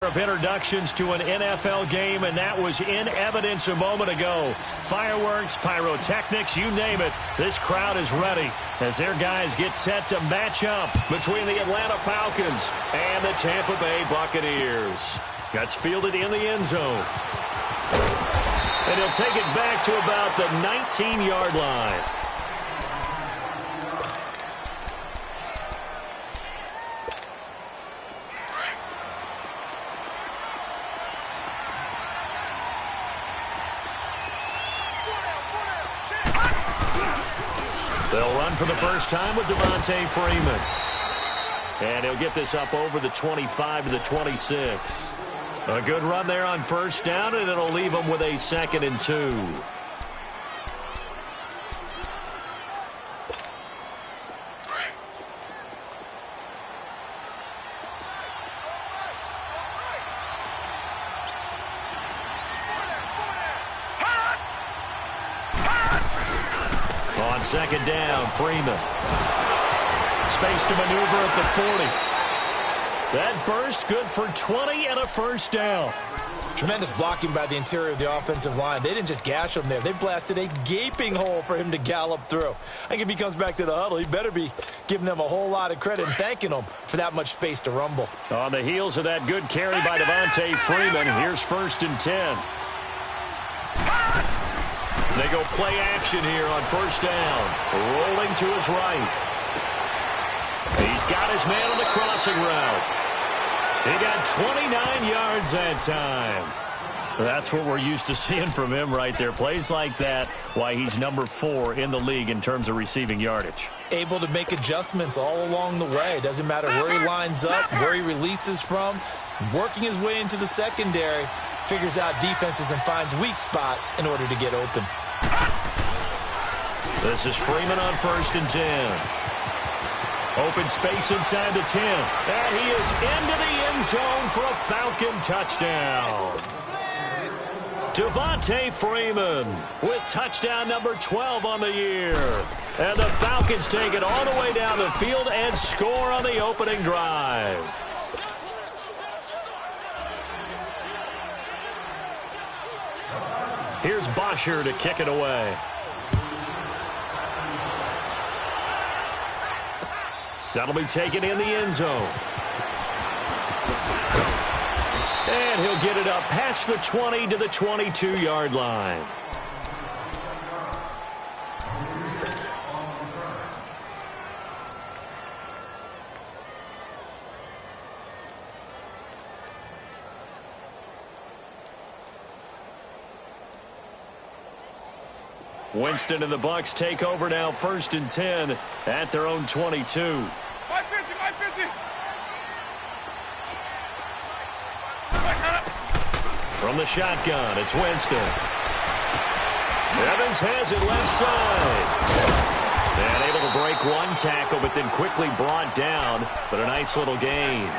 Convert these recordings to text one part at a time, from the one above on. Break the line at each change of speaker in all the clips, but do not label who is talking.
Of introductions to an NFL game, and that was in evidence a moment ago. Fireworks, pyrotechnics, you name it. This crowd is ready as their guys get set to match up between the Atlanta Falcons and the Tampa Bay Buccaneers. Gets fielded in the end zone. And he'll take it back to about the 19-yard line. They'll run for the first time with Dante Freeman. And he'll get this up over the 25 to the 26. A good run there on first down, and it'll leave them with a 2nd and 2. On 2nd down, Freeman. Space to maneuver at the 40. That burst good for 20 and a first down.
Tremendous blocking by the interior of the offensive line. They didn't just gash him there. They blasted a gaping hole for him to gallop through. I think if he comes back to the huddle, he better be giving them a whole lot of credit and thanking them for that much space to rumble.
On the heels of that good carry by Dante Freeman, here's 1st and 10. They go play action here on first down. Rolling to his right. He's got his man on the crossing route. He got 29 yards that time. That's what we're used to seeing from him right there. Plays like that, why he's number 4 in the league in terms of receiving yardage.
Able to make adjustments all along the way. Doesn't matter where he lines up, where he releases from. Working his way into the secondary. Figures out defenses and finds weak spots in order to get open.
This is Freeman on 1st and 10. Open space inside the 10. And he is into the end zone for a Falcon touchdown. Devontae Freeman with touchdown number 12 on the year. And the Falcons take it all the way down the field and score on the opening drive. Here's Bosher to kick it away. That'll be taken in the end zone. And he'll get it up past the 20 to the 22-yard line. Winston and the Bucs take over now, 1st and 10 at their own 22.
550.
From the shotgun, it's Winston. Evans has it left side. And able to break one tackle, but then quickly brought down. But a nice little gain.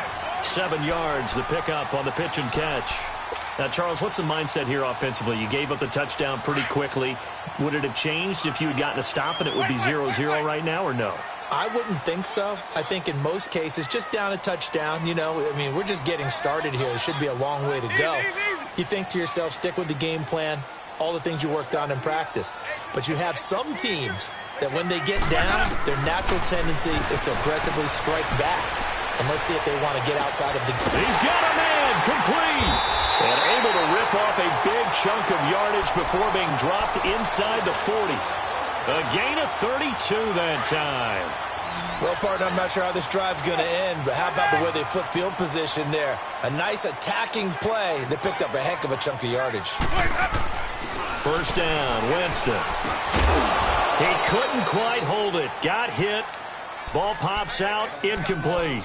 7 yards, the pickup on the pitch and catch. Now, Charles, what's the mindset here offensively? You gave up the touchdown pretty quickly. Would it have changed if you had gotten a stop and it would be 0-0 right now, or no?
I wouldn't think so. I think in most cases, just down a touchdown, you know, I mean, we're just getting started here. It should be a long way to go. You think to yourself, stick with the game plan, all the things you worked on in practice. But you have some teams that when they get down, their natural tendency is to aggressively strike back. And let's see if they want to get outside of the...
He's got a man, complete. And able to rip off a big chunk of yardage before being dropped inside the 40. A gain of 32 that time.
Well, partner, I'm not sure how this drive's going to end, but how about the way they flip field position there? A nice attacking play that picked up a heck of a chunk of yardage.
First down, Winston. He couldn't quite hold it. Got hit. Ball pops out, incomplete.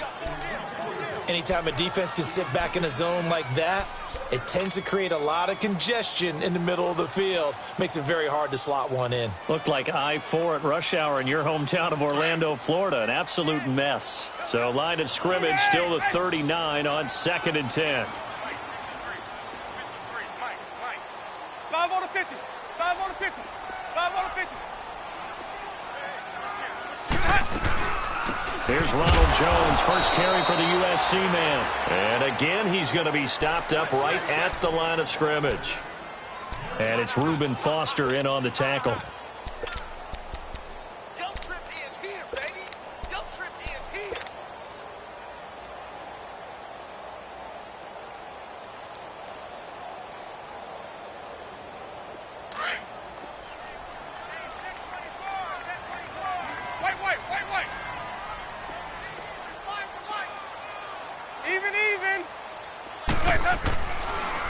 Anytime a defense can sit back in a zone like that, it tends to create a lot of congestion in the middle of the field. Makes it very hard to slot one in.
Looked like I-4 at rush hour in your hometown of Orlando, Florida. An absolute mess. So line of scrimmage still the 39 on 2nd and 10.
5 on the 50. 5 on the 50. 5 on the 50.
Here's Ronald Jones, first carry for the USC man. And again, he's going to be stopped up right at the line of scrimmage. And it's Reuben Foster in on the tackle.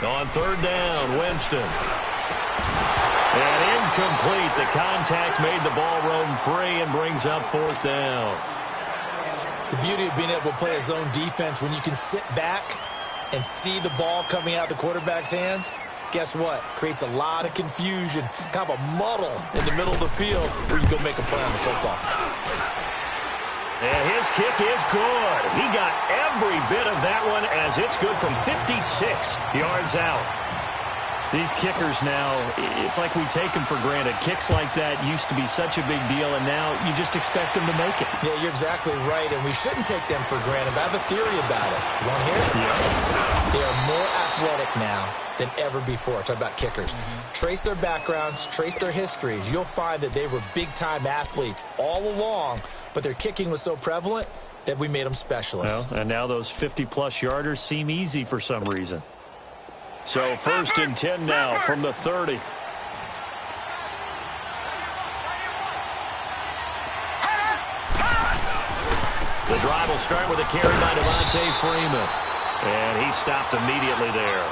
On third down, Winston. And incomplete. The contact made the ball roam free and brings up fourth down.
The beauty of being able to play a zone defense, when you can sit back and see the ball coming out of the quarterback's hands, guess what? Creates a lot of confusion, kind of a muddle in the middle of the field where you go make a play on the football.
And his kick is good. He got every bit of that one as it's good from 56 yards out. These kickers now, it's like we take them for granted. Kicks like that used to be such a big deal, and now you just expect them to make it.
Yeah, you're exactly right, and we shouldn't take them for granted. But I have a theory about it. You want to hear it?
Yeah.
They are more athletic now than ever before. Talk about kickers. Trace their backgrounds, trace their histories. You'll find that they were big-time athletes all along, but their kicking was so prevalent that we made them specialists.
Well, and now those 50-plus yarders seem easy for some reason. So first and 10 now from the 30. The drive will start with a carry by Devontae Freeman. And he stopped immediately there.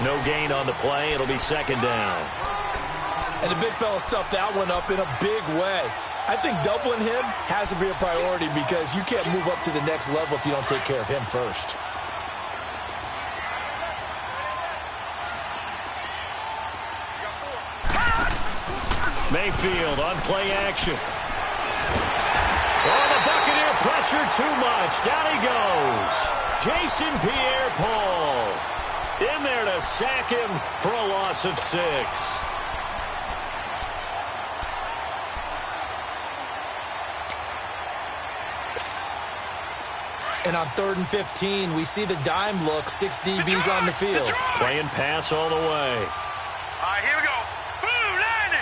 No gain on the play. It'll be second down.
And the big fella stuffed that one up in a big way. I think doubling him has to be a priority because you can't move up to the next level if you don't take care of him first.
Mayfield on play action. Oh, the Buccaneer pressure too much. Down he goes. Jason Pierre-Paul in there to sack him for a loss of 6.
And on 3rd and 15, we see the dime look, 6 DBs on the field.
Playing pass all the way.
All right, here we go. Blue 90.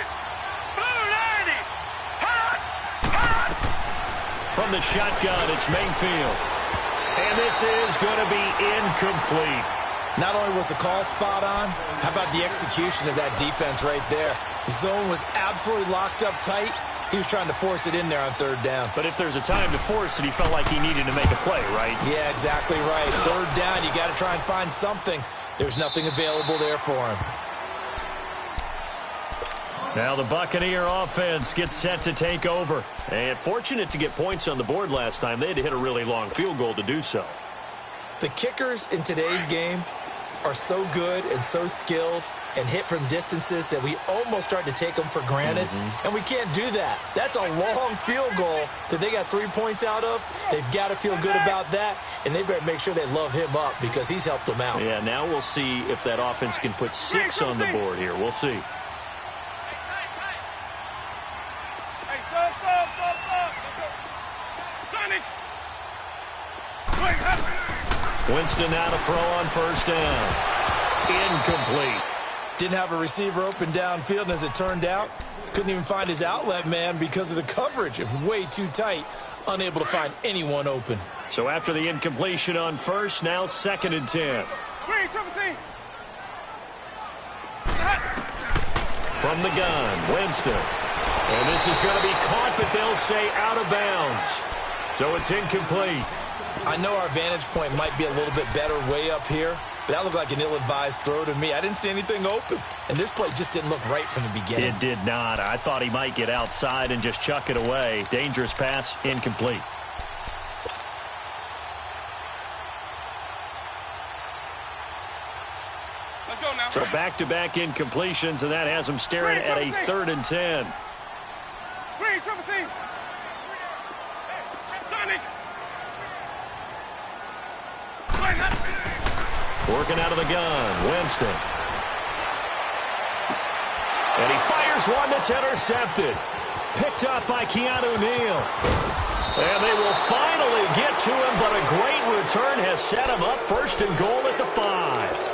Blue 90. Hot. Hot.
From the shotgun, it's Mayfield. And this is going to be incomplete.
Not only was the call spot on, how about the execution of that defense right there? The zone was absolutely locked up tight. He was trying to force it in there on 3rd down.
But if there's a time to force it, he felt like he needed to make a play, right?
Yeah, exactly right. 3rd down, you got to try and find something. There's nothing available there for him.
Now the Buccaneer offense gets set to take over. And fortunate to get points on the board last time. They had to hit a really long field goal to do so.
The kickers in today's game are so good and so skilled and hit from distances that we almost start to take them for granted. And we can't do that. That's a long field goal that they got 3 points out of. They've got to feel good about that, and they better make sure they love him up because he's helped them out.
Yeah, now we'll see if that offense can put 6 on the board here. We'll see.
Hey, stop. Sonic.
Winston now to throw on 1st down. Incomplete.
Didn't have a receiver open downfield, and as it turned out, couldn't even find his outlet man because of the coverage. It was way too tight, unable to find anyone open.
So after the incompletion on 1st, now 2nd and 10. From the gun, Winston. And this is going to be caught, but they'll say out of bounds. So it's incomplete.
I know our vantage point might be a little bit better way up here, but that looked like an ill-advised throw to me. I didn't see anything open, and this play just didn't look right from the beginning.
It did not. I thought he might get outside and just chuck it away. Dangerous pass, incomplete.
Let's go now.
So back-to-back incompletions, and that has him staring at a 3rd and 10.
Sonic.
Working out of the gun, Winston. And he fires one that's intercepted. Picked up by Keanu Neal. And they will finally get to him, but a great return has set him up first and goal at the 5.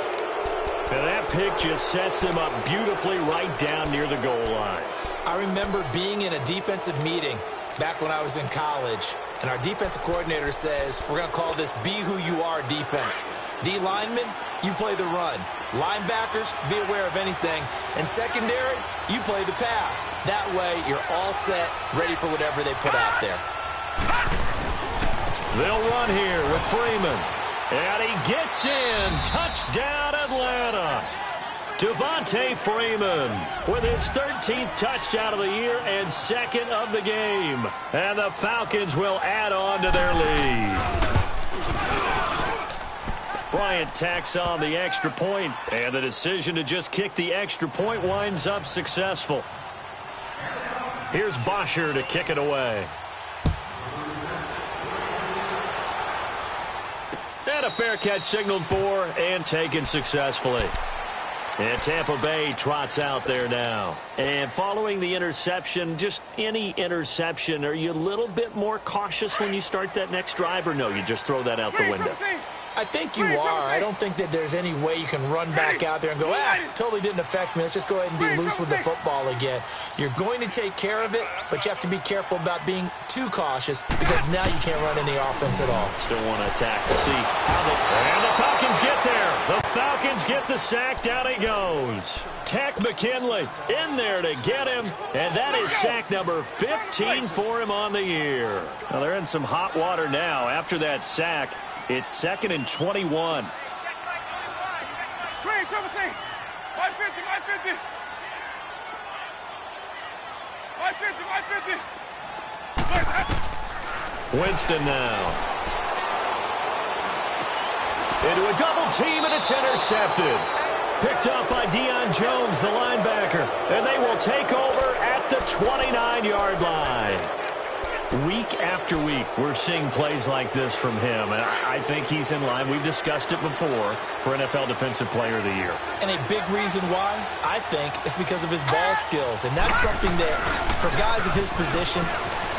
And that pick just sets him up beautifully right down near the goal line.
I remember being in a defensive meeting back when I was in college, and our defensive coordinator says, we're going to call this Be Who You Are defense. D linemen, you play the run. Linebackers, be aware of anything. And secondary, you play the pass. That way, you're all set, ready for whatever they put out there.
They'll run here with Freeman. And he gets in. Touchdown, Atlanta. Dante Freeman with his 13th touchdown of the year and second of the game. And the Falcons will add on to their lead. Bryant tacks on the extra point, and the decision to just kick the extra point winds up successful. Here's Bosher to kick it away. And a fair catch signaled for and taken successfully. And Tampa Bay trots out there now. And following the interception, just any interception, are you a little bit more cautious when you start that next drive, or no, you just throw that out the window?
I think you are. I don't think that there's any way you can run back out there and go, totally didn't affect me. Let's just go ahead and be loose with the football again. You're going to take care of it, but you have to be careful about being too cautious because now you can't run any offense at all.
Still want to attack. We'll see how and the Falcons get there. The Falcons get the sack. Down he goes. Tech McKinley in there to get him, and that is sack number 15 for him on the year. Well, they're in some hot water now after that sack. It's 2nd and 21.
Green, triple C. 550, 550. 550, 550.
Winston now. Into a double team, and it's intercepted. Picked up by Deion Jones, the linebacker. And they will take over at the 29-yard line. Week after week, we're seeing plays like this from him, and I think he's in line. We've discussed it before for NFL Defensive Player of the Year.
And a big reason why, I think, is because of his ball skills. And that's something that, for guys of his position,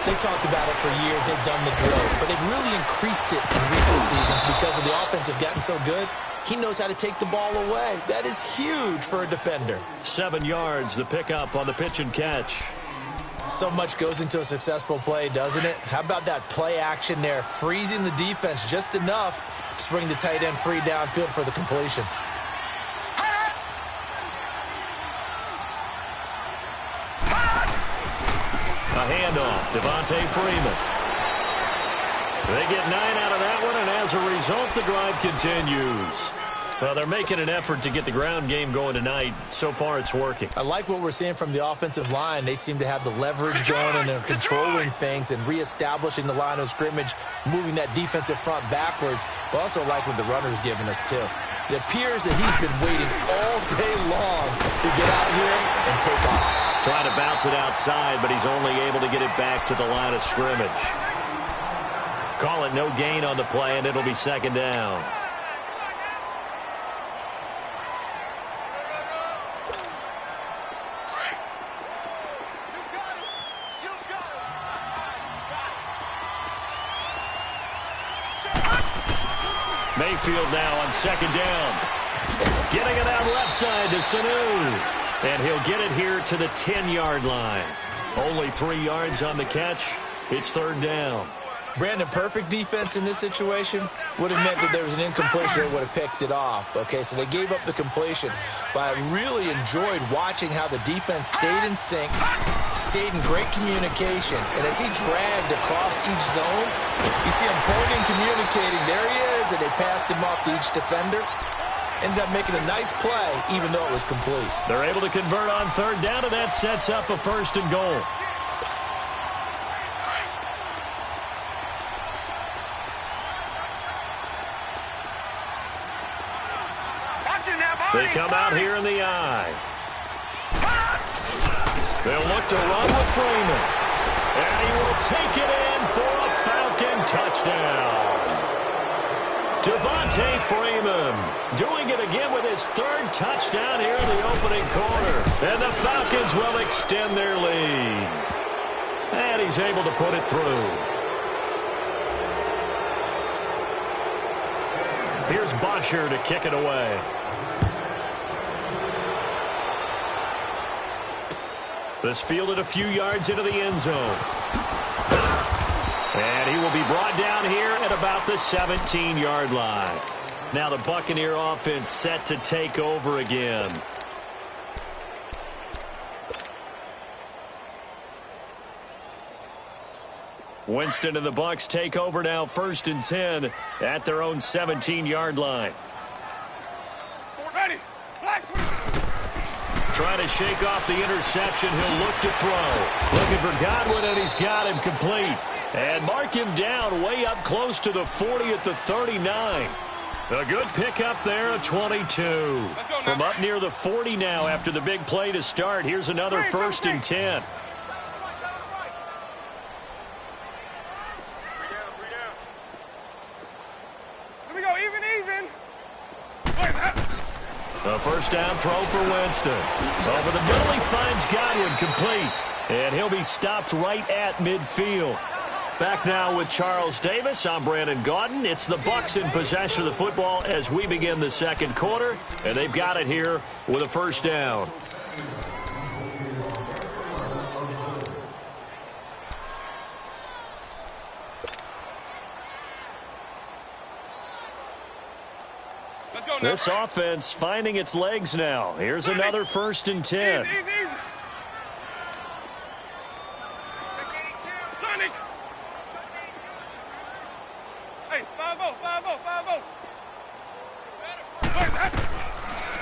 they've talked about it for years. They've done the drills. But they've really increased it in recent seasons because of the offense have gotten so good. He knows how to take the ball away. That is huge for a defender.
7 yards, the pickup on the pitch and catch.
So much goes into a successful play, doesn't it? How about that play action there, freezing the defense just enough to bring the tight end free downfield for the completion.
A handoff, Dante Freeman. They get 9 out of that one, and as a result, the drive continues. Well, they're making an effort to get the ground game going tonight. So far, it's working.
I like what we're seeing from the offensive line. They seem to have the leverage going, and they're controlling things and reestablishing the line of scrimmage, moving that defensive front backwards. But also like what the runner's giving us, too. It appears that he's been waiting all day long to get out here and take off.
Trying to bounce it outside, but he's only able to get it back to the line of scrimmage. Call it no gain on the play, and it'll be 2nd down. Mayfield now on 2nd down. Getting it out left side to Sanu. And he'll get it here to the 10-yard line. Only 3 yards on the catch. It's 3rd down.
Brandon, perfect defense in this situation would have meant that there was an incompletion that would have picked it off. Okay, so they gave up the completion. But I really enjoyed watching how the defense stayed in sync, stayed in great communication. And as he dragged across each zone, you see him pointing, communicating. There he is, and they passed him off to each defender. Ended up making a nice play, even though it was complete.
They're able to convert on 3rd down, and that sets up a 1st and goal. They come out here in the eye. They'll look to run with Freeman. And he will take it in for a Falcon touchdown. Dante Freeman doing it again with his 3rd touchdown here in the opening quarter. And the Falcons will extend their lead. And he's able to put it through. here's Bosher to kick it away. This fielded a few yards into the end zone. And he will be brought down here at about the 17-yard line. Now the Buccaneer offense set to take over again. Winston and the Bucs take over now, 1st and 10 at their own 17-yard line.
Ready.
Trying to shake off the interception. He'll look to throw. Looking for Godwin, and he's got him complete. And mark him down way up close to the 40 at the 39. A good pickup there, a 22. From up near the 40 now after the big play to start. Here's another 1st and 10.
Here we go, even.
A first down throw for Winston. Over the middle, he finds Godwin complete. And he'll be stopped right at midfield. Back now with Charles Davis. I'm Brandon Gaudin. It's the Bucs in possession of the football as we begin the second quarter. And they've got it here with a first down. This offense finding its legs now. Here's another 1st and 10.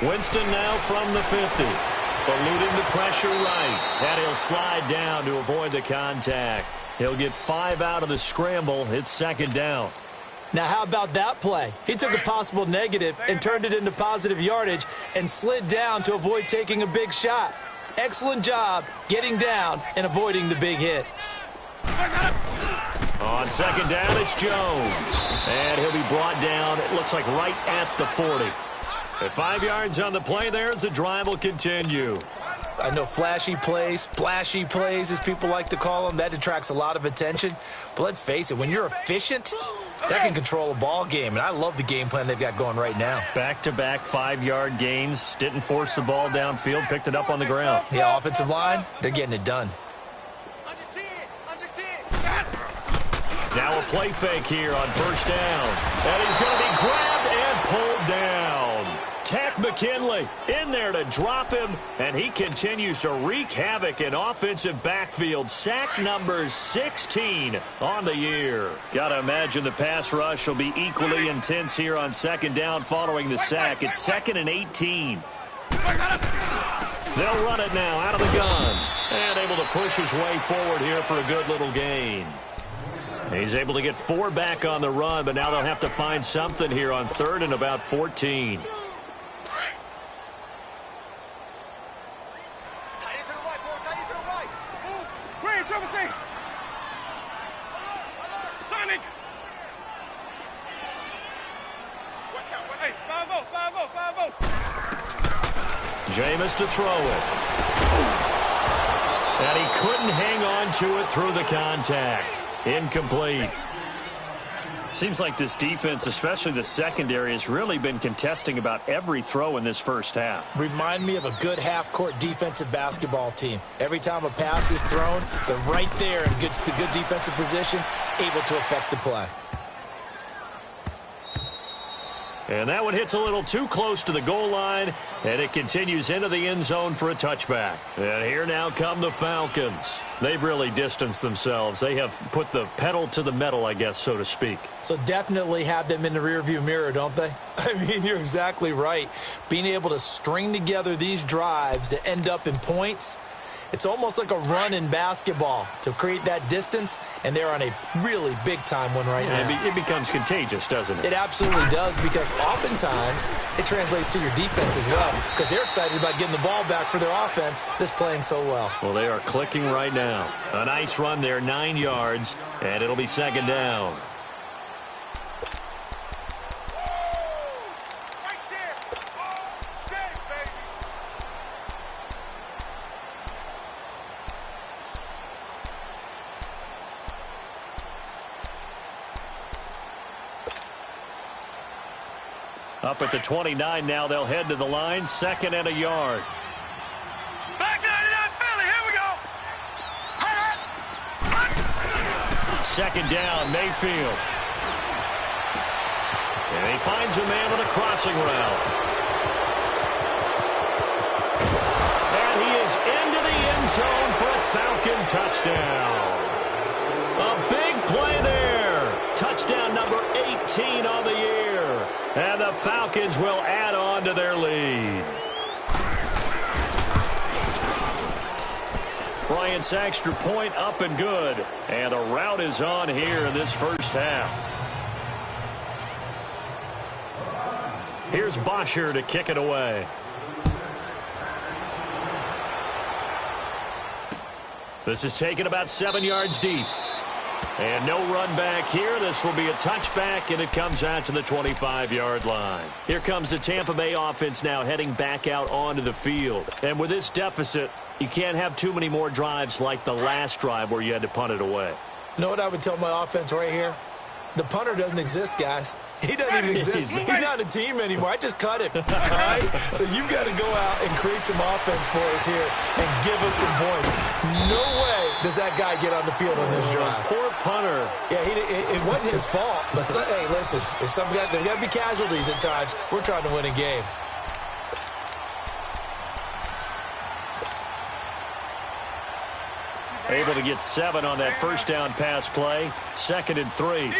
Winston now from the 50. Eluding the pressure right. And he'll slide down to avoid the contact. He'll get 5 out of the scramble. It's 2nd down.
Now, how about that play? He took a possible negative and turned it into positive yardage and slid down to avoid taking a big shot. Excellent job getting down and avoiding the big hit.
On 2nd down, it's Jones. And he'll be brought down, it looks like right at the 40. At 5 yards on the play there, as the drive will continue.
I know flashy plays, splashy plays, as people like to call them, that attracts a lot of attention. But let's face it, when you're efficient, that can control a ball game. And I love the game plan they've got going right now.
Back-to-back 5-yard gains. Didn't force the ball downfield, picked it up on the ground.
Yeah, offensive line, they're getting it done.
Now a play fake here on 1st down. And he's going to be grabbed and pulled down. Tack McKinley in there to drop him, and he continues to wreak havoc in offensive backfield. Sack number 16 on the year. Got to imagine the pass rush will be equally intense here on 2nd down following the sack. It's 2nd and 18. They'll run it now out of the gun, and able to push his way forward here for a good little gain. He's able to get 4 back on the run, but now they'll have to find something here on 3rd and about 14. Jameis to throw it. And he couldn't hang on to it through the contact. Incomplete. Seems like this defense, especially the secondary, has really been contesting about every throw in this first half.
Remind me of a good half-court defensive basketball team. Every time a pass is thrown, they're right there in good defensive position, able to affect the play.
And that one hits a little too close to the goal line, and it continues into the end zone for a touchback. And here now come the Falcons. They've really distanced themselves. They have put the pedal to the metal, I guess, so to speak.
So definitely have them in the rearview mirror, don't they? I mean, you're exactly right. Being able to string together these drives that end up in points, it's almost like a run in basketball to create that distance, and they're on a really big-time one right now.
It becomes contagious, doesn't it?
It absolutely does, because oftentimes it translates to your defense as well, because they're excited about getting the ball back for their offense that's playing so well.
Well, they are clicking right now. A nice run there, 9 yards, and it'll be 2nd down. Up at the 29 now, they'll head to the line, 2nd and a yard.
Back 99 Philly, here we go.
2nd down, Mayfield. And he finds a man with a crossing route. And he is into the end zone for a Falcon touchdown. A big play there. Touchdown number 18 on the year. And the Falcons will add on to their lead. Bryant's extra point up and good. And a rout is on here in this first half. Here's Bosher to kick it away. This is taken about 7 yards deep. And no run back here. This will be a touchback, and it comes out to the 25-yard line. Here comes the Tampa Bay offense now heading back out onto the field. And with this deficit, you can't have too many more drives like the last drive where you had to punt it away.
You know what I would tell my offense right here? The punter doesn't exist, guys. He doesn't even exist. He's not a team anymore. I just cut him. All right? So you've got to go out and create some offense for us here and give us some points. No way does that guy get on the field on this drive.
Poor punter.
Yeah, it wasn't his fault. But, hey, listen, there's got to be casualties at times. We're trying to win a game.
Able to get 7 on that first down pass play. 2nd and 3.
Easy.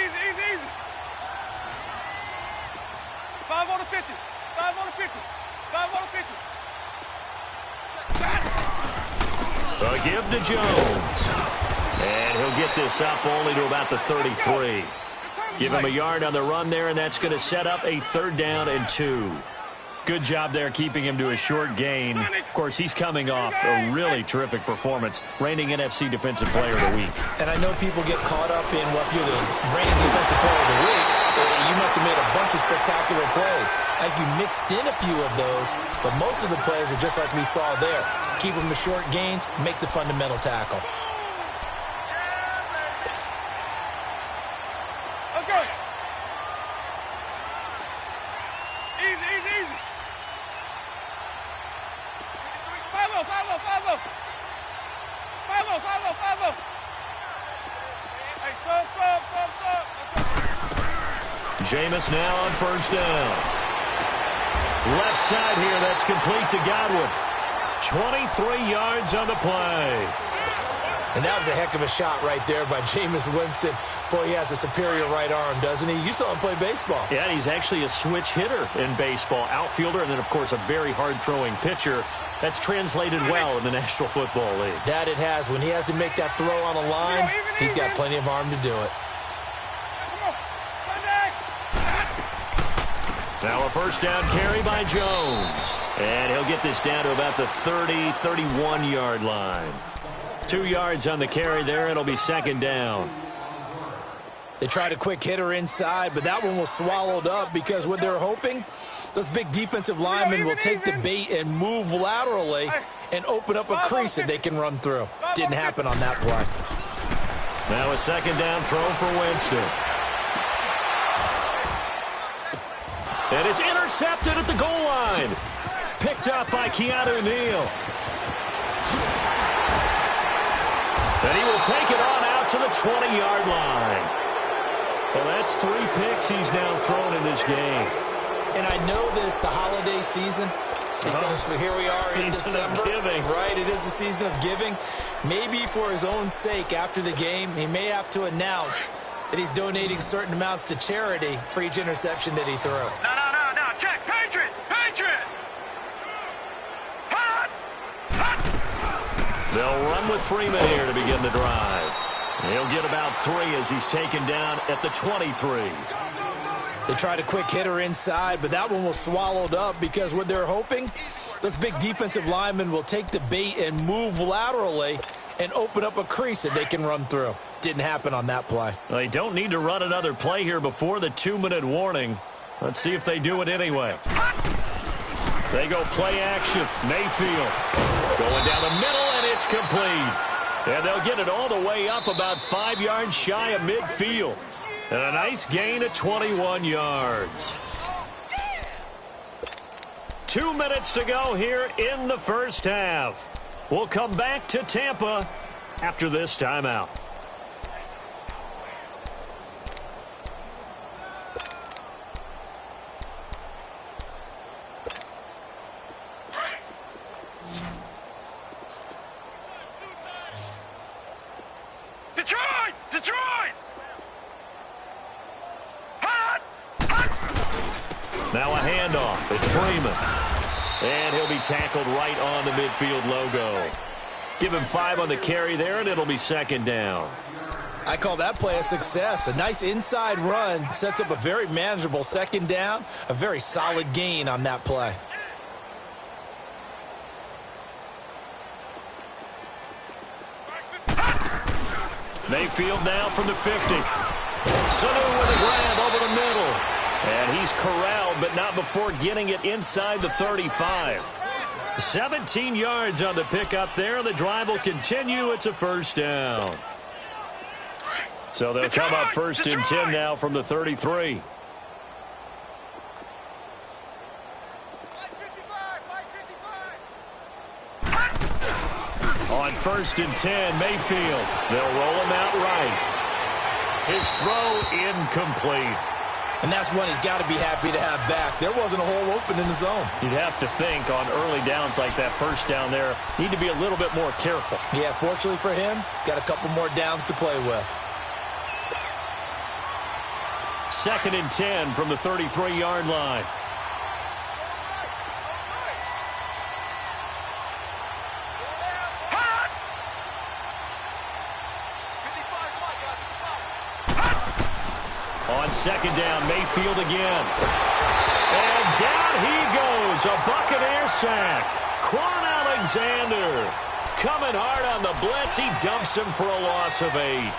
5 on the 50. 5 on the 50. 5 on the 50.
A give to Jones. And he'll get this up only to about the 33. Give him a yard on the run there, and that's going to set up a 3rd down and 2. Good job there keeping him to a short gain. Of course, he's coming off a really terrific performance, reigning NFC Defensive Player of the Week.
And I know people get caught up in what you're the reigning Defensive Player of the Week. You must have made a bunch of spectacular plays. I think you mixed in a few of those, but most of the plays are just like we saw there. Keep them to short gains, make the fundamental tackle.
Let's go. Easy. 5-0. Hey, sub.
Jameis now on 1st down. Left side here, that's complete to Godwin. 23 yards on the play.
And that was a heck of a shot right there by Jameis Winston. Boy, he has a superior right arm, doesn't he? You saw him play baseball.
Yeah, he's actually a switch hitter in baseball. Outfielder, and then, of course, a very hard-throwing pitcher. That's translated well in the National Football League.
That it has. When he has to make that throw on a line, he's got plenty of arm to do it.
Now a 1st down carry by Jones. And he'll get this down to about the 30, 31-yard line. 2 yards on the carry there. It'll be 2nd down.
They tried a quick hitter inside, but that one was swallowed up because what they're hoping, those big defensive linemen will take the bait and move laterally and open up a crease that they can run through. Didn't happen on that play.
Now a 2nd down throw for Winston. And it's intercepted at the goal line. Picked up by Keanu Neal. And he will take it on out to the 20-yard line. Well, that's 3 picks he's now thrown in this game.
And I know this, the holiday season, because here we are in December. Right, it is the season of giving. Maybe for his own sake after the game, he may have to announce that he's donating certain amounts to charity for each interception that he threw.
No. Check. Patriot.
They'll run with Freeman here to begin the drive. He'll get about 3 as he's taken down at the 23.
They tried a quick hitter inside, but that one was swallowed up because what they're hoping, those big defensive linemen will take the bait and move laterally and open up a crease that they can run through. Didn't happen on that play.
They don't need to run another play here before the 2-minute warning. Let's see if they do it anyway. They go play action. Mayfield going down the middle, and it's complete. And they'll get it all the way up about 5 yards shy of midfield. And a nice gain of 21 yards. 2 minutes to go here in the first half. We'll come back to Tampa after this timeout.
Detroit! Detroit!
Now a handoff. It's Freeman. And he'll be tackled right on the midfield logo. Give him 5 on the carry there, and it'll be second down.
I call that play a success. A nice inside run sets up a very manageable second down. A very solid gain on that play.
Mayfield now from the 50. Sanu with a grab over the middle. And he's corralled, but not before getting it inside the 35. 17 yards on the pickup there. The drive will continue. It's a first down. So they'll come up first and 10 now from the 33. On first and 10, Mayfield. They'll roll him out right. His throw incomplete.
And that's one he's got to be happy to have back. There wasn't a hole open in the zone.
You'd have to think on early downs like that first down there, need to be a little bit more careful.
Yeah, fortunately for him, got a couple more downs to play with.
Second and 10 from the 33-yard line. On second down, Mayfield again. And down he goes, a Buccaneer sack. Quan Alexander coming hard on the blitz. He dumps him for a loss of 8.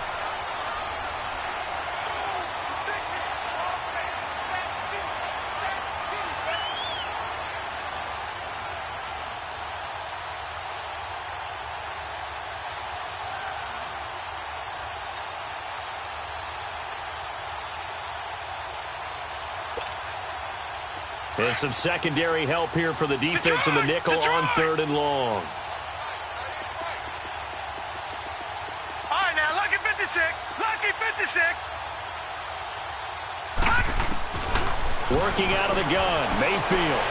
And some secondary help here for the defense in the nickel on 3rd and long.
All right, now, lucky 56. Lucky 56.
Working out of the gun, Mayfield.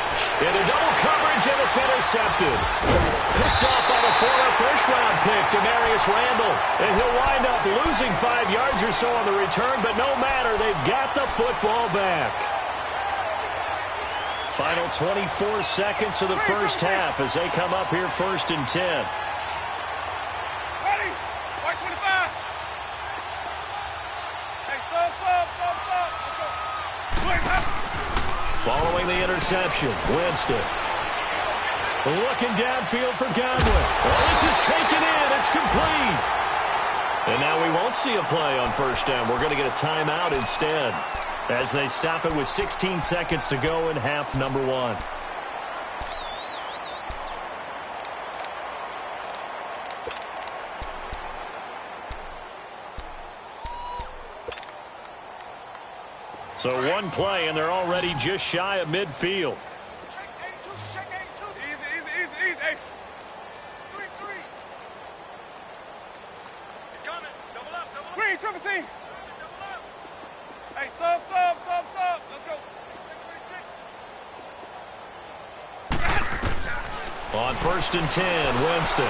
Into double coverage, and it's intercepted. Picked off by the former first-round pick, Demarius Randall. And he'll wind up losing 5 yards or so on the return, but no matter, they've got the football back. Final 24 seconds of the first half as they come up here first and 10.
Ready? White 25. Hey, sub. Let's go.
Following the interception, Winston. Looking downfield for Godwin. Well, this is taken in. It's complete. And now we won't see a play on first down. We're going to get a timeout instead, as they stop it with 16 seconds to go in half number 1. So one play, and they're already just shy of midfield.
Check A2. Easy. Hey. 3. He's coming. Double up. Green, triple C. Hey, sub. Let's go.
On first and 10, Winston.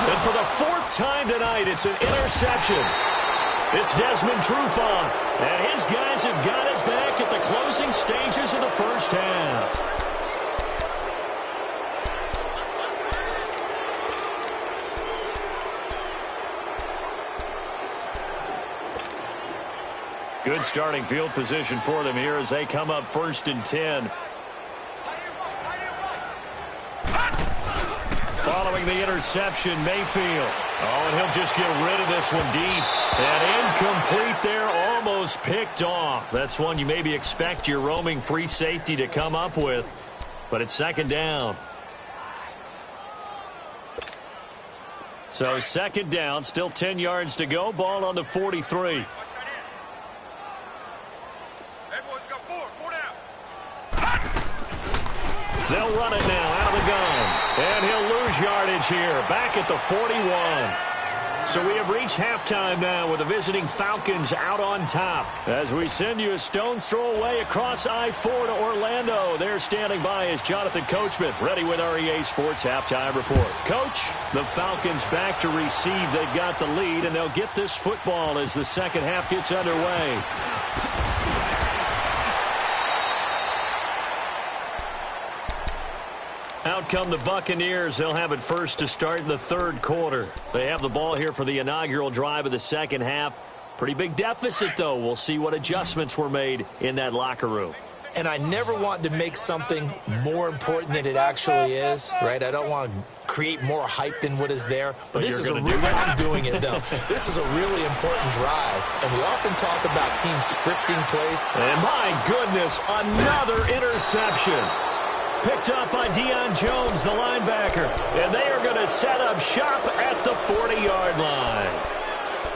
And for the 4th time tonight, it's an interception. It's Desmond Trufant, and his guys have got it back at the closing stages of the first half. Good starting field position for them here as they come up first and 10. Following the interception, Mayfield. Oh, and he'll just get rid of this one deep. And incomplete there, almost picked off. That's one you maybe expect your roaming free safety to come up with. But it's second down. So second down, still 10 yards to go. Ball on the 43. They'll run it now out of the gun. And he'll lose yardage here. Back at the 41. So we have reached halftime now with the visiting Falcons out on top. As we send you a stone's throw away across I-4 to Orlando. There standing by is Jonathan Coachman, ready with REA Sports Halftime Report. Coach, the Falcons back to receive. They've got the lead, and they'll get this football as the second half gets underway. Out come the Buccaneers. They'll have it first to start in the third quarter. They have the ball here for the inaugural drive of the second half. Pretty big deficit, though. We'll see what adjustments were made in that locker room.
And I never want to make something more important than it actually is, right? I don't want to create more hype than what is there. But this is I'm doing it, though. This is a really important drive. And we often talk about teams scripting plays.
And my goodness, another interception. Picked up by Deion Jones, the linebacker. And they are going to set up shop at the 40-yard line.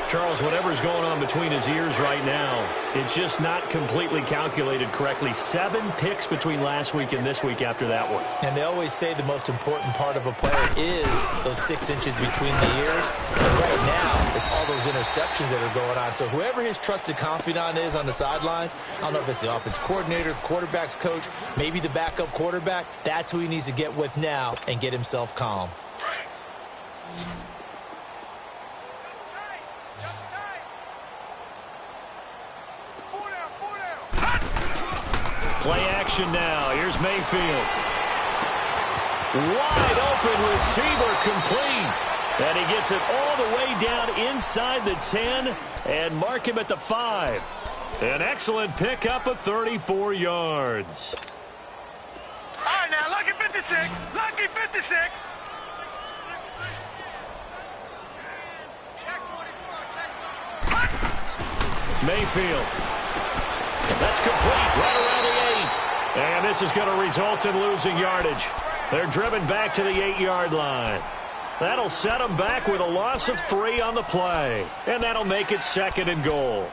Charles, whatever's going on between his ears right now, it's just not completely calculated correctly. 7 picks between last week and this week after that one.
And they always say the most important part of a player is those 6 inches between the ears. But right now, it's all those interceptions that are going on. So whoever his trusted confidant is on the sidelines, I don't know if it's the offense coordinator, the quarterback's coach, maybe the backup quarterback, that's who he needs to get with now and get himself calm.
Play action now. Here's Mayfield. Wide open receiver complete. And he gets it all the way down inside the 10 and mark him at the 5. An excellent pickup of 34 yards.
All right, now, lucky 56. Lucky 56. Check 24. Check 24.
Mayfield. That's complete right around the 8. And this is going to result in losing yardage. They're driven back to the 8-yard line. That'll set them back with a loss of 3 on the play. And that'll make it 2nd and goal.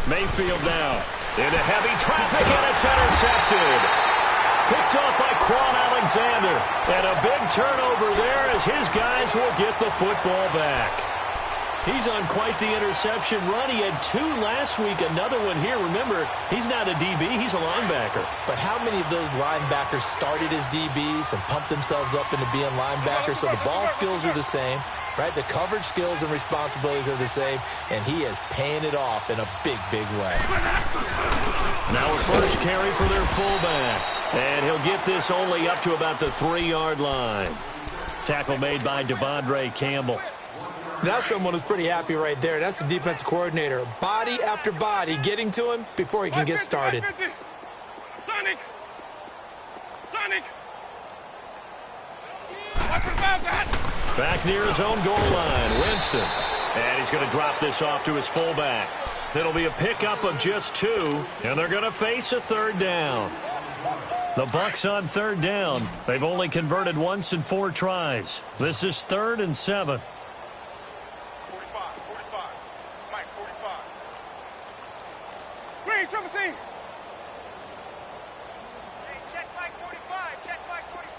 Mayfield now into heavy traffic, and it's intercepted. Picked off by Quan Alexander. And a big turnover there as his guys will get the football back. He's on quite the interception run. He had 2 last week, another one here. Remember, he's not a DB, he's a linebacker.
But how many of those linebackers started as DBs and pumped themselves up into being linebackers? So the ball skills are the same, right? The coverage skills and responsibilities are the same, and he is paying it off in a big, big way.
Now a first carry for their fullback, and he'll get this only up to about the 3-yard line. Tackle made by Devondre Campbell.
That's someone who's pretty happy right there. That's the defensive coordinator. Body after body getting to him before he can get started.
Sonic!
Back near his own goal line, Winston. And he's going to drop this off to his fullback. It'll be a pickup of just 2, and they're going to face a 3rd down. The Bucs on 3rd down. They've only converted once in 4 tries. This is 3rd and 7.
45. Mike, 45. Green, triple C. Hey, check Mike 45. Check Mike 45.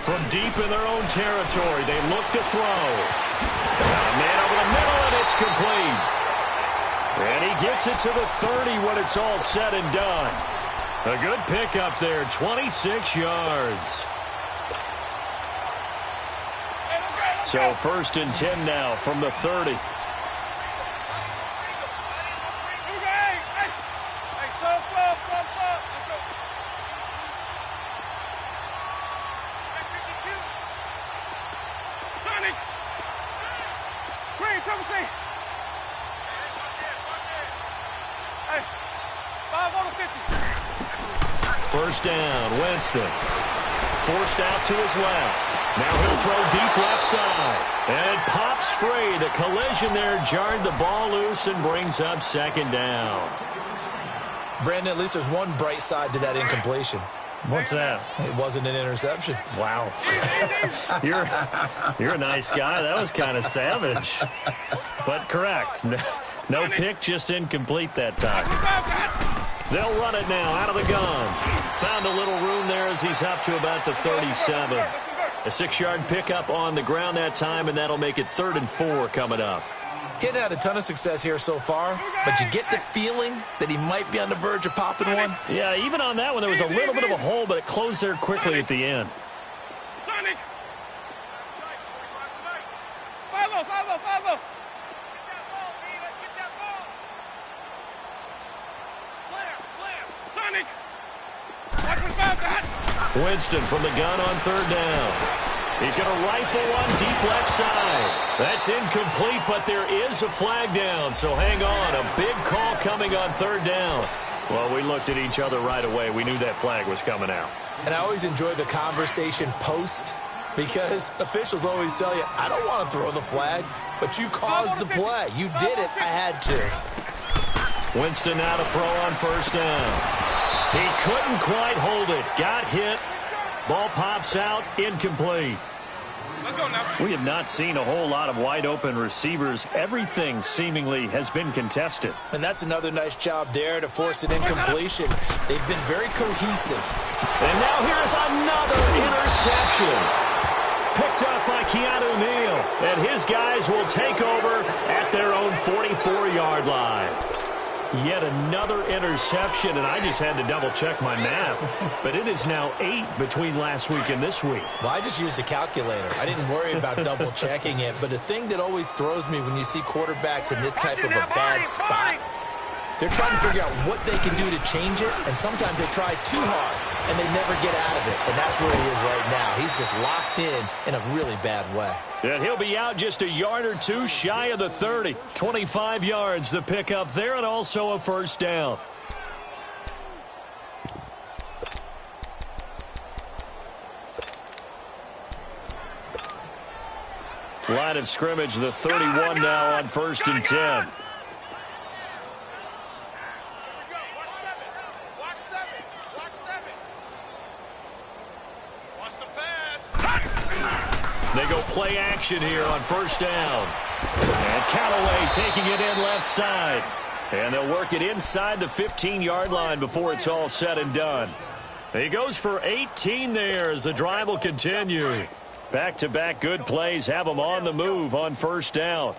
From deep in their own territory, they look to throw. Got a man over the middle, and it's complete. And he gets it to the 30 when it's all said and done. A good pickup there, 26 yards. So 1st and 10 now from the 30. First down, Winston. Forced out to his left. Now he'll throw deep left side. And it pops free. The collision there jarred the ball loose and brings up second down.
Brandon, at least there's one bright side to that incompletion.
What's that?
It wasn't an interception.
Wow. You're a nice guy. That was kind of savage. But correct. No pick, just incomplete that time. They'll run it now out of the gun. Found a little room there as he's up to about the 37. A 6-yard pickup on the ground that time, and that'll make it 3rd and 4 coming up.
Getting had a ton of success here so far, but you get the feeling that he might be on the verge of popping one.
Yeah, even on that one, there was a little bit of a hole, but it closed there quickly at the end.
Sonic! Follow! Get that ball! Slam! Sonic! Watch what's about that!
Winston from the gun on 3rd down. He's going to rifle one deep left side. That's incomplete, but there is a flag down, so hang on. A big call coming on 3rd down. Well, we looked at each other right away. We knew that flag was coming out.
And I always enjoy the conversation post because officials always tell you, I don't want to throw the flag, but you caused the play. You did it. I had to.
Winston now to throw on 1st down. He couldn't quite hold it. Got hit. Ball pops out, incomplete. We have not seen a whole lot of wide-open receivers. Everything seemingly has been contested.
And that's another nice job there to force an incompletion. They've been very cohesive.
And now here's another interception. Picked up by Keanu Neal. And his guys will take over at their own 44-yard line. Yet another interception, and I just had to double-check my math. But it is now 8 between last week and this week.
Well, I just used a calculator. I didn't worry about double-checking it. But the thing that always throws me when you see quarterbacks in this type of a bad spot, they're trying to figure out what they can do to change it, and sometimes they try too hard, and they never get out of it. And that's where he is right now. He's just locked in a really bad way.
And he'll be out just a yard or two shy of the 30. 25 yards, the pickup there, and also a 1st down. Line of scrimmage, the 31 now on 1st and 10. They go play action here on 1st down. And Callaway taking it in left side. And they'll work it inside the 15-yard line before it's all said and done. He goes for 18 there as the drive will continue. Back-to-back good plays have them on the move on 1st down.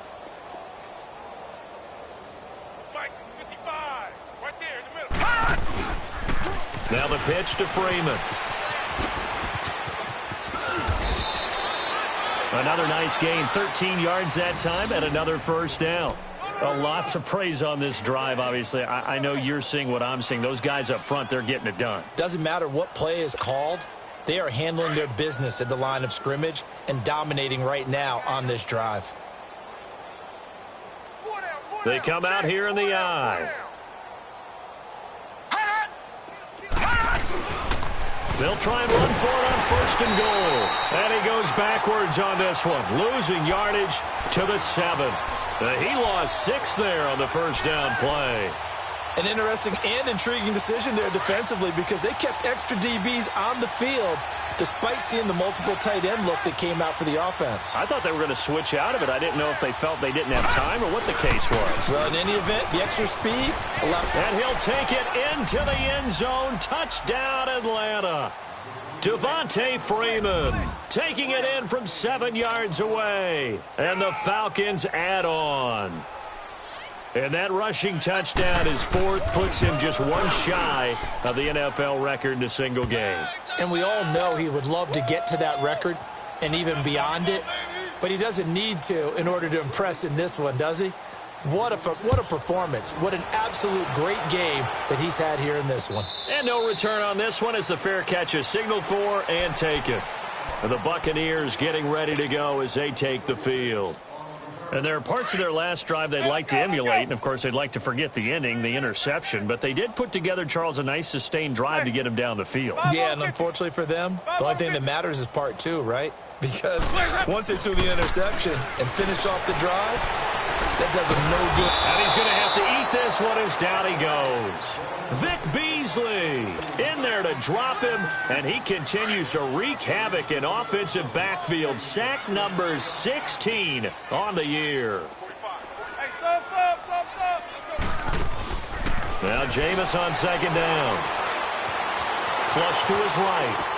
Mike, 55, right there in the middle.
Now the pitch to Freeman. Another nice gain, 13 yards that time, and another 1st down. A lot to praise on this drive, obviously. I know you're seeing what I'm seeing. Those guys up front, they're getting it done.
Doesn't matter what play is called. They are handling their business at the line of scrimmage and dominating right now on this drive.
They come out here in the eye. They'll try and run for it on 1st and goal. And he goes backwards on this one, losing yardage to the 7. He lost 6 there on the 1st down play.
An interesting and intriguing decision there defensively because they kept extra DBs on the field despite seeing the multiple tight end look that came out for the offense.
I thought they were going to switch out of it. I didn't know if they felt they didn't have time or what the case was.
Well, in any event, the extra speed allowed.
And he'll take it into the end zone. Touchdown, Atlanta. Devontae Freeman taking it in from 7 yards away. And the Falcons add on. And that rushing touchdown is 4th, puts him just one shy of the NFL record in a single game.
And we all know he would love to get to that record and even beyond it, but he doesn't need to in order to impress in this one, does he? What a performance. What an absolute great game that he's had here in this one.
And no return on this one as the fair catch is signaled for and taken. And the Buccaneers getting ready to go as they take the field. And there are parts of their last drive they'd like to emulate, and of course they'd like to forget the ending, the interception, but they did put together, Charles, a nice sustained drive to get him down the field.
Yeah, and unfortunately for them, the only thing that matters is part 2, right? because once they threw the interception and finished off the drive, that does him no good.
And he's going to have to eat this one as down he goes. Vic Beasley in there to drop him, and he continues to wreak havoc in offensive backfield. Sack number 16 on the year. Now Jameis on second down. Flush to his right.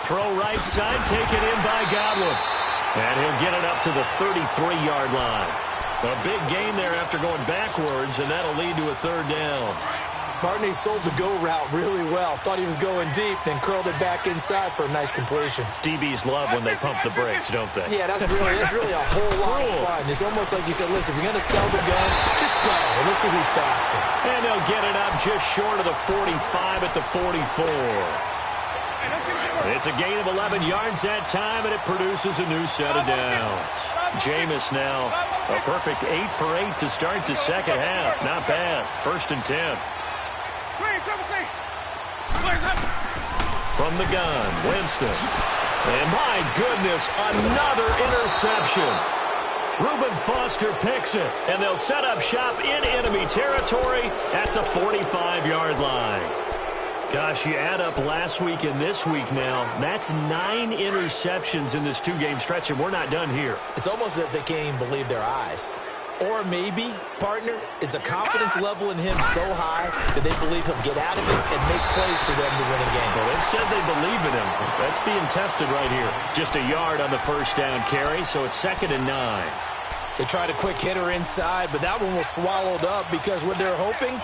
Throw right side, taken in by Godwin. And he'll get it up to the 33-yard line. A big gain there after going backwards, and that'll lead to a third down.
Partney sold the go route really well. Thought he was going deep, then curled it back inside for a nice completion.
DBs love when they pump the brakes, don't they?
Yeah, that's really a whole lot of fun. It's almost like you said, listen, if you're going to sell the gun, just go. And let's see who's faster.
And they'll get it up just short of the 45 at the 44. It's a gain of 11 yards that time, and it produces a new set of downs. Jameis now a perfect 8 for 8 to start the second half. Not bad. 1st and 10. From the gun, Winston. And my goodness, another interception. Reuben Foster picks it, and they'll set up shop in enemy territory at the 45-yard line. Gosh, you add up last week and this week now, that's 9 interceptions in this 2-game stretch, and we're not done here.
It's almost as if they can't even believe their eyes. Or maybe, partner, is the confidence level in him so high that they believe he'll get out of it and make plays for them to win a game.
Well, they've said they believe in him. That's being tested right here. Just a yard on the first down carry, so it's 2nd and 9.
They tried a quick hitter inside, but that one was swallowed up because what they're hoping,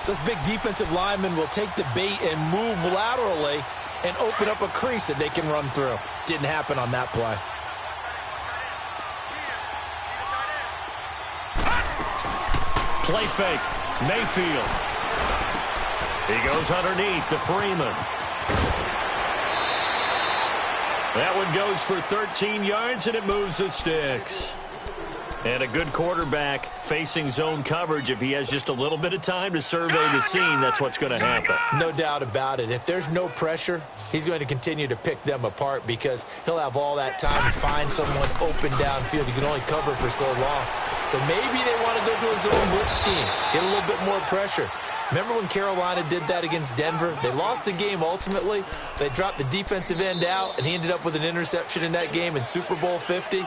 those big defensive linemen will take the bait and move laterally and open up a crease that they can run through. Didn't happen on that play.
Play fake. Mayfield. He goes underneath to Freeman. That one goes for 13 yards, and it moves the sticks. And a good quarterback facing zone coverage. If he has just a little bit of time to survey the scene, that's what's going to happen.
No doubt about it. If there's no pressure, he's going to continue to pick them apart because he'll have all that time to find someone open downfield. He can only cover for so long. So maybe they want to go to a zone blitz scheme, get a little bit more pressure. Remember when Carolina did that against Denver? They lost the game ultimately. They dropped the defensive end out, and he ended up with an interception in that game in Super Bowl 50.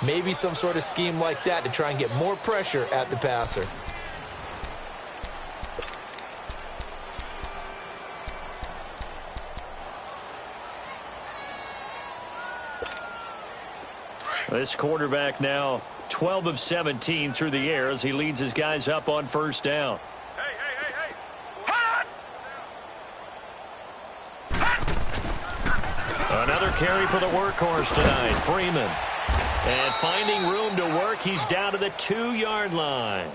Maybe some sort of scheme like that to try and get more pressure at the passer.
This quarterback now 12 of 17 through the air as he leads his guys up on first down. Another carry for the workhorse tonight, Freeman. And finding room to work, he's down to the 2-yard line.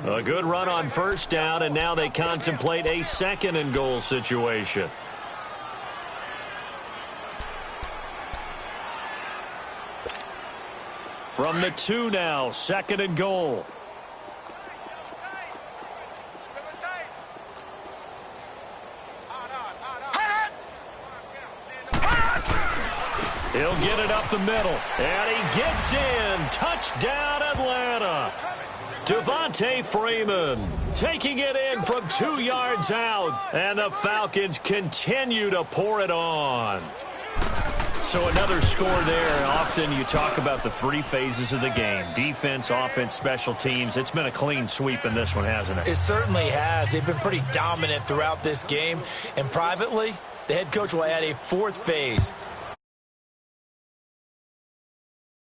A good run on first down, and now they contemplate a 2nd and goal situation. From the 2 now, 2nd and goal. He'll get it up the middle, and he gets in. Touchdown, Atlanta. Devontae Freeman taking it in from 2 yards out, and the Falcons continue to pour it on. So another score there. Often you talk about the 3 phases of the game. Defense, offense, special teams. It's been a clean sweep in this one, hasn't it?
It certainly has. They've been pretty dominant throughout this game. And privately, the head coach will add a 4th phase.